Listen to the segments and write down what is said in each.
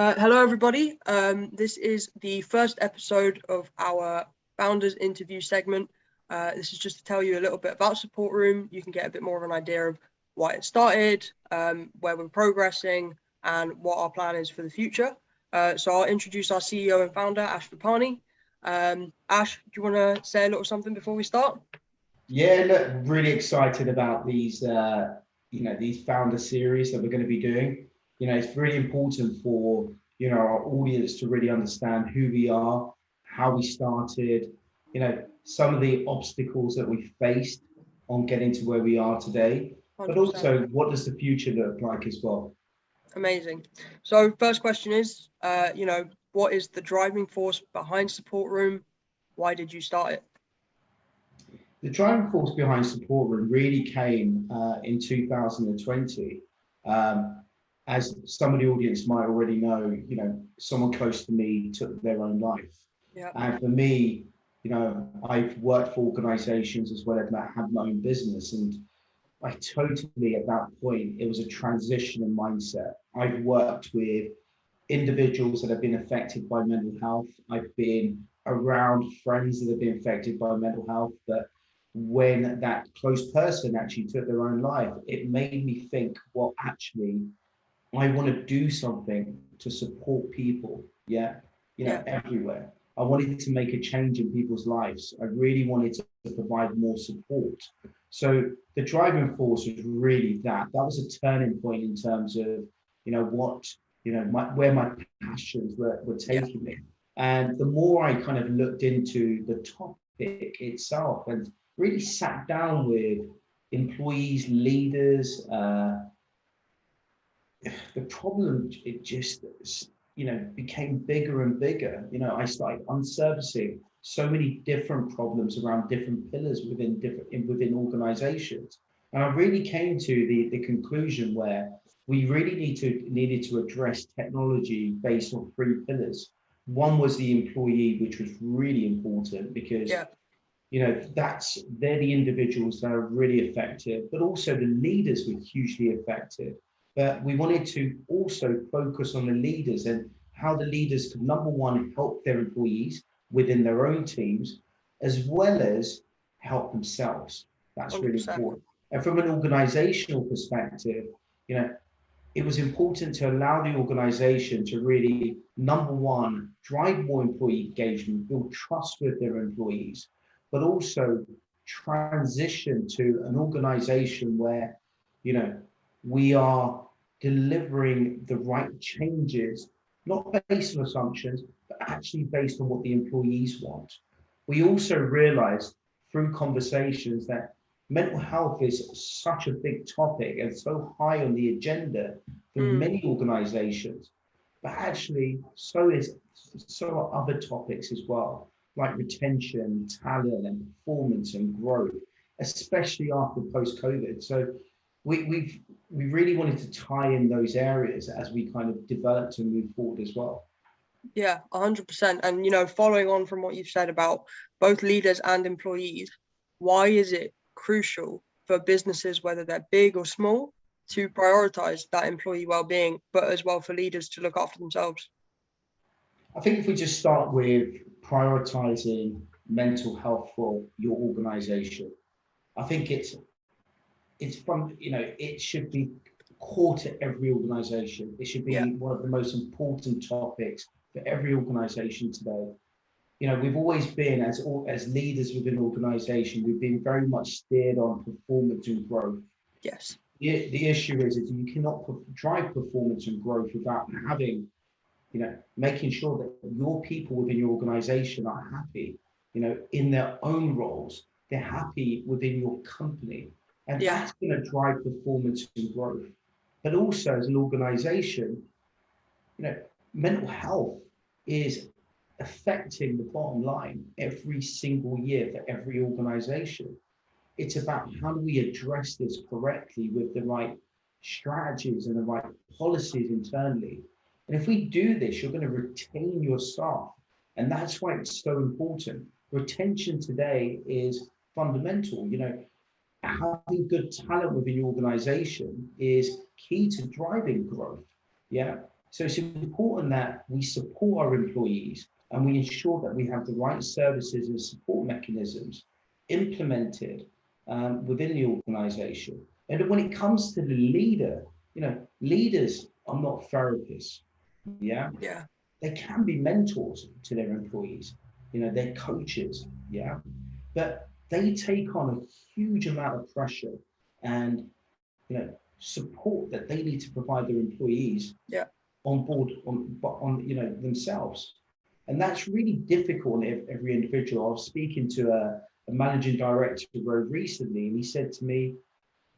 Hello, everybody. This is the first episode of our founders interview segment. This is just to tell you a little bit about SupportRoom. You can get a bit more of an idea of why it started, where we're progressing, and what our plan is for the future. So I'll introduce our CEO and founder, Ash Vipani. Ash, do you want to say a little something before we start? Yeah, look, really excited about these, these founder series that we're going to be doing. It's really important for, our audience to really understand who we are, how we started, some of the obstacles that we faced on getting to where we are today, 100%. but also what does the future look like as well? Amazing. So first question is, what is the driving force behind SupportRoom? Why did you start it? The driving force behind SupportRoom really came in 2020. As some of the audience might already know, someone close to me took their own life. Yeah. And for me, I've worked for organizations as well as I had my own business. And I totally, at that point, it was a transition in mindset. I've worked with individuals that have been affected by mental health. I've been around friends that have been affected by mental health. But when that close person actually took their own life, it made me think, well, actually, I want to do something to support people, everywhere. I wanted to make a change in people's lives. I really wanted to provide more support. So the driving force was really that. That was a turning point in terms of, where my passions were taking me. And the more I kind of looked into the topic itself and really sat down with employees, leaders, the problem, it just, became bigger and bigger. I started unsurfacing so many different problems around different pillars within organizations. And I really came to the conclusion where we really needed to address technology based on three pillars. One was the employee, which was really important because they're the individuals that are really effective, but also the leaders were hugely effective. But we wanted to also focus on the leaders and how the leaders could, number one, help their employees within their own teams, as well as help themselves. That's 100%. Really important. And from an organizational perspective, it was important to allow the organization to really, number one, drive more employee engagement, build trust with their employees, but also transition to an organization where, we are delivering the right changes, not based on assumptions, but actually based on what the employees want. We also realized through conversations that mental health is such a big topic and so high on the agenda for many organizations, but actually so are other topics as well, like retention, talent, and performance and growth, especially after post-COVID. So we really wanted to tie in those areas as we kind of developed and move forward as well. Yeah, 100%. And, following on from what you've said about both leaders and employees, why is it crucial for businesses, whether they're big or small, to prioritize that employee well-being, but as well for leaders to look after themselves? I think if we just start with prioritizing mental health for your organization, I think it's from, it should be core to every organization. It should be one of the most important topics for every organization today. We've always been, as leaders within an organization, we've been very much steered on performance and growth. Yes. The issue is that you cannot drive performance and growth without having, making sure that your people within your organization are happy, in their own roles. They're happy within your company. And that's going to drive performance and growth. But also as an organization, mental health is affecting the bottom line every single year for every organization. It's about how do we address this correctly with the right strategies and the right policies internally. And if we do this, you're going to retain your staff. And that's why it's so important. Retention today is fundamental. Having good talent within your organization is key to driving growth. Yeah. So it's important that we support our employees and we ensure that we have the right services and support mechanisms implemented within the organization. And when it comes to the leader, leaders are not therapists. Yeah. Yeah. They can be mentors to their employees, they're coaches. Yeah. But they take on a huge amount of pressure and, support that they need to provide their employees Yeah. on board on themselves. And that's really difficult in every individual. I was speaking to a managing director very recently, and he said to me,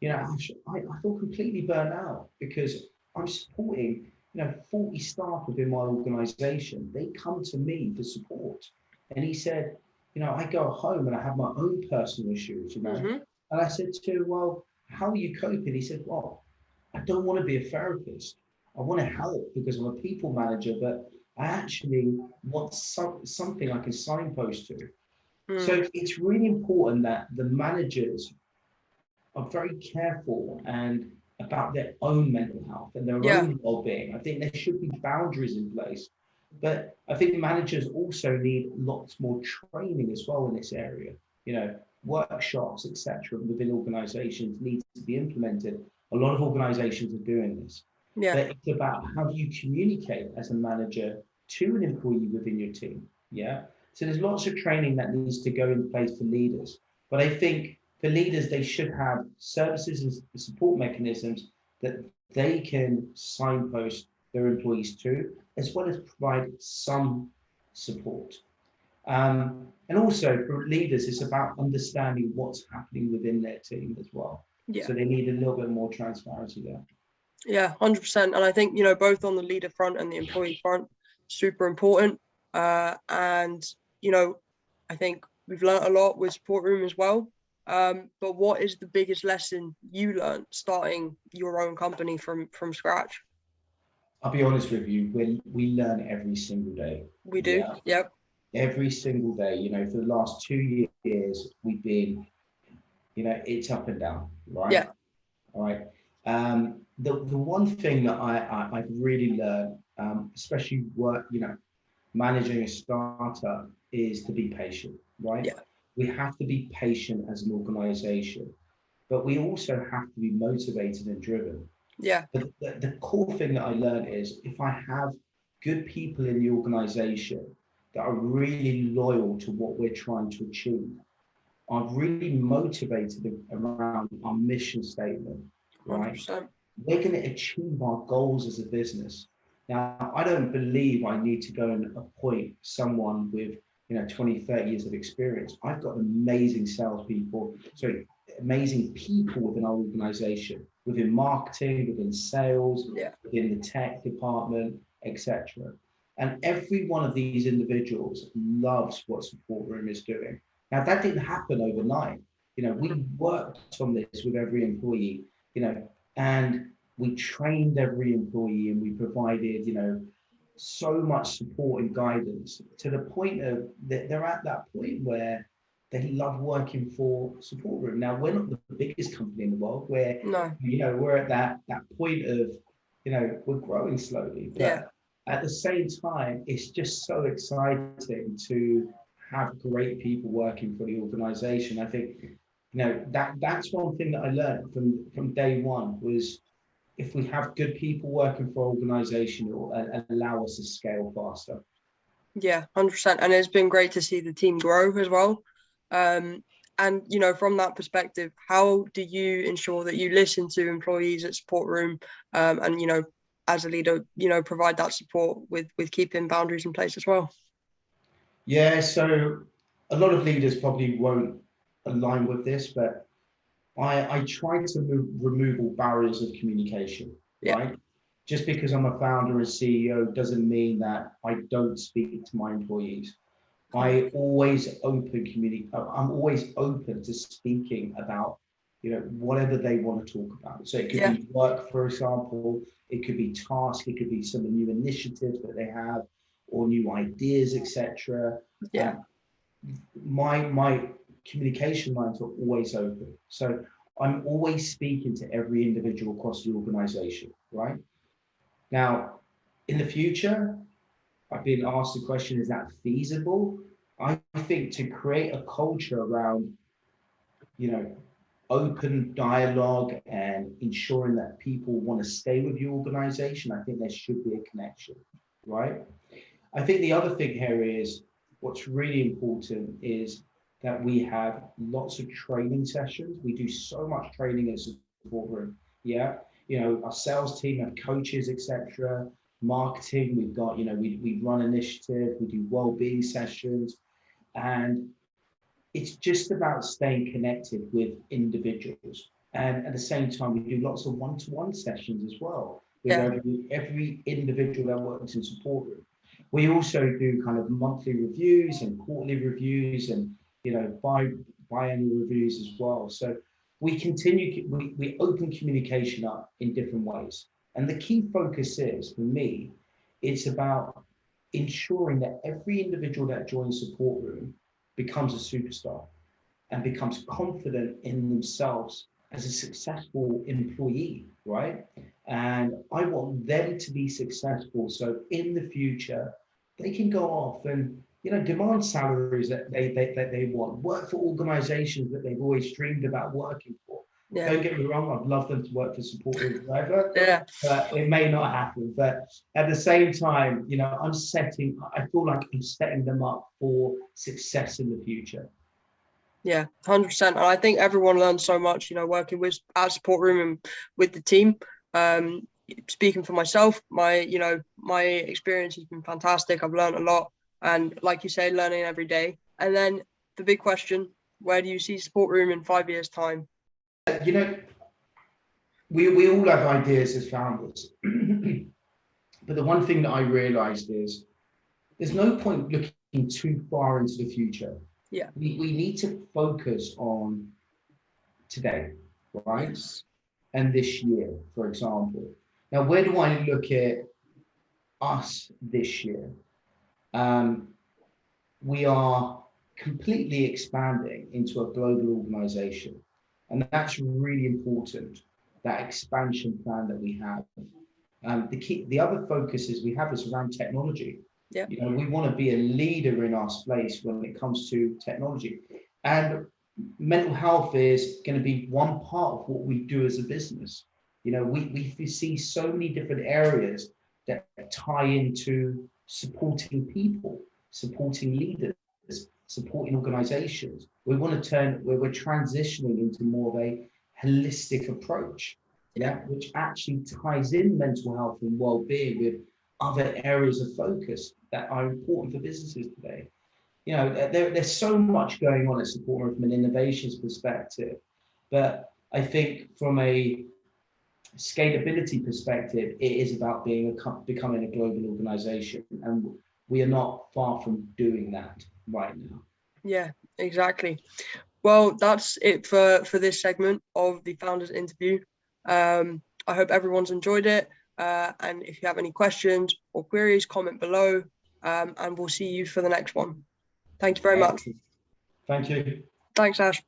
Ash, I feel completely burnt out because I'm supporting 40 staff within my organization. They come to me for support. And he said, I go home and I have my own personal issues, Mm-hmm. And I said to him, well, how are you coping? He said, well, I don't want to be a therapist. I want to help because I'm a people manager, but I actually want something I can signpost to. So it's really important that the managers are very careful and about their own mental health and their own well-being. I think there should be boundaries in place, but I think managers also need lots more training as well in this area. Workshops, etc., within organizations need to be implemented. A lot of organizations are doing this. Yeah. But it's about how do you communicate as a manager to an employee within your team. Yeah. So there's lots of training that needs to go in place for leaders. But I think for leaders, they should have services and support mechanisms that they can signpost their employees to, as well as provide some support. And also for leaders, it's about understanding what's happening within their team as well. Yeah. So they need a little bit more transparency there. Yeah, 100%. And I think, both on the leader front and the employee front, super important. And, I think we've learned a lot with SupportRoom as well. But what is the biggest lesson you learned starting your own company from scratch? I'll be honest with you, we learn every single day. We do. Yeah. Yep. Every single day, for the last 2 years, we've been, it's up and down, right? Yeah. All right. The one thing that I've really learned, especially managing a startup, is to be patient, right? Yeah. We have to be patient as an organization, but we also have to be motivated and driven. Yeah. But the core thing that I learned is if I have good people in the organization that are really loyal to what we're trying to achieve, are really motivated around our mission statement, right? 100%. We're going to achieve our goals as a business. Now, I don't believe I need to go and appoint someone with 20, 30 years of experience. I've got amazing salespeople, amazing people within our organization, within marketing, within sales, within the tech department, etc. And every one of these individuals loves what SupportRoom is doing. Now, that didn't happen overnight. We worked on this with every employee, and we trained every employee and we provided, so much support and guidance to the point of that they're at that point where they love working for SupportRoom. Now, we're not the biggest company in the world. We're at that point of, we're growing slowly. But at the same time, it's just so exciting to have great people working for the organization. I think, that's one thing that I learned from day one was if we have good people working for our organization, it will allow us to scale faster. Yeah, 100%. And it's been great to see the team grow as well. And, from that perspective, how do you ensure that you listen to employees at SupportRoom and, as a leader, provide that support with keeping boundaries in place as well? Yeah, so a lot of leaders probably won't align with this, but I try to remove all barriers of communication, right? Just because I'm a founder and CEO doesn't mean that I don't speak to my employees. I'm always open to speaking about, whatever they want to talk about. So it could be work, for example, it could be tasks, it could be some new initiatives that they have or new ideas, etc. Yeah. My communication lines are always open. So I'm always speaking to every individual across the organization, right? Now, In the future, I've been asked the question, is that feasible? I think to create a culture around, open dialogue and ensuring that people want to stay with your organization, I think there should be a connection, right? I think the other thing here is what's really important is that we have lots of training sessions. We do so much training as a support room. Yeah. Our sales team have coaches, etc. Marketing, we've got, we run initiatives, we do well-being sessions, and it's just about staying connected with individuals. And at the same time, we do lots of one-to-one sessions as well with every individual that works in support room. We also do kind of monthly reviews and quarterly reviews and, biannual reviews as well. So we open communication up in different ways. And the key focus is, for me, it's about ensuring that every individual that joins support room becomes a superstar and becomes confident in themselves as a successful employee, right? And I want them to be successful, so in the future they can go off and demand salaries that they want, work for organizations that they've always dreamed about working for. Don't get me wrong, I'd love them to work for support room forever, but it may not happen. But at the same time, I feel like I'm setting them up for success in the future. Yeah, 100%. And I think everyone learns so much, working with our support room and with the team. Speaking for myself, my experience has been fantastic. I've learned a lot. And like you say, learning every day. And then the big question, where do you see support room in 5 years' time? We all have ideas as founders. But the one thing that I realized is there's no point looking too far into the future. Yeah. We need to focus on today, right? Yes. And this year, for example. Now, where do I look at us this year? We are completely expanding into a global organization. And that's really important, that expansion plan that we have. The other focuses we have is around technology. Yeah. We want to be a leader in our space when it comes to technology. And mental health is going to be one part of what we do as a business. We see so many different areas that tie into supporting people, supporting leaders, supporting organizations. We're transitioning into more of a holistic approach, which actually ties in mental health and well-being with other areas of focus that are important for businesses today. There's so much going on at SupportRoom from an innovations perspective, but I think from a scalability perspective, it is about becoming a global organization, and we are not far from doing that right now. Yeah, exactly. Well, that's it for this segment of the founders interview. I hope everyone's enjoyed it. And if you have any questions or queries, comment below, and we'll see you for the next one. Thank you very much. Thank you. Thanks, Ash.